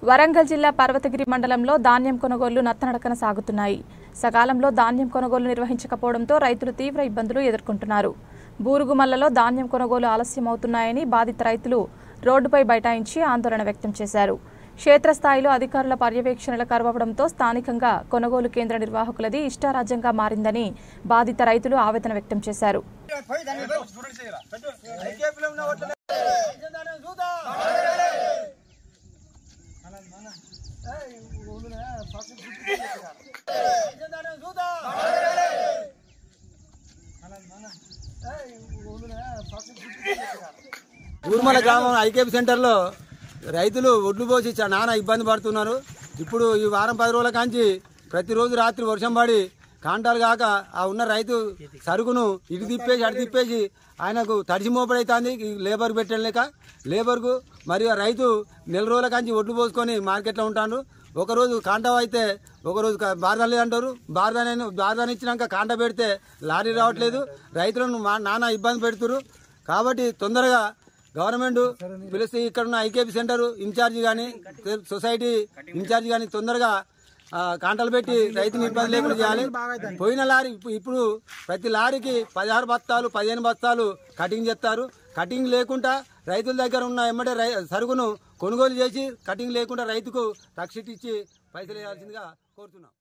వరంగల్ జిల్లా పర్వతగిరి మండలంలో ధాన్యం కొనుగోళ్లు నత్తనడకన సాగుతున్నాయి. సకాలంలో ధాన్యం కొనుగోలు నిర్వహించకపోవడంతో రైతులు తీవ్ర ఇబ్బందులు ఎదుర్కొంటున్నారు. బూరుగుమల్లలో ధాన్యం కొనుగోలు ఆలస్యమవుతున్నాయని బాధిత రైతులు రోడ్డుపై బైఠాయించి ఆందోళన వ్యక్తం చేశారు. క్షేత్రస్థాయిలో అధికారుల పర్యవేక్షణల కరువవడంతో స్థానికంగా కొనుగోలు కేంద్ర నిర్వాహకులది ఇష్టారాజ్యంగా మారిందని బాధిత రైతులు ఆవేదన వ్యక్తం చేశారు. ఊర్మల గ్రామం ఐకేపీ సెంటర్లో రైతులు ఒడ్లు పోసి నానా ఇబ్బంది పడుతున్నారు. ఇప్పుడు ఈ వారం 10 రోజుల కాంచి ప్రతిరోజు రాత్రి వర్షం పడి కాంటాలు కాక ఆ ఉన్న రైతు సరుకును ఇటు తిప్పేసి అటు తిప్పేసి ఆయనకు తడిసి మోపడైతుంది. లేబర్ పెట్టలేక లేబర్కు మరియు రైతు నెల రోజుల కాంచి ఒడ్లు పోసుకొని మార్కెట్లో ఉంటారు. ఒకరోజు కాంటా అయితే ఒకరోజు బార్దాన్ లేదంటారు. బార్దాన్ ఇచ్చినాక కాంటా పెడితే లారీ రావట్లేదు. రైతులను నానా ఇబ్బంది పెడుతున్నారు. కాబట్టి తొందరగా గవర్నమెంట్ పిలిస్తే ఇక్కడ ఉన్న ఐకేపీ సెంటర్ ఇన్ఛార్జి కానీ సొసైటీ ఇన్ఛార్జి కానీ తొందరగా కాంటాలు పెట్టి రైతుని ఇబ్బంది లేకుండా చేయాలి. పోయిన లారీ ఇప్పుడు ప్రతి లారీకి 16 బస్తాలు 15 బస్తాలు కటింగ్ చేస్తారు. కటింగ్ లేకుండా రైతుల దగ్గర ఉన్న ఎమ్మటే సరుకును కొనుగోలు చేసి కటింగ్ లేకుండా రైతుకు రక్షిట్ ఇచ్చి పైసలు వేయాల్సిందిగా కోరుతున్నాం.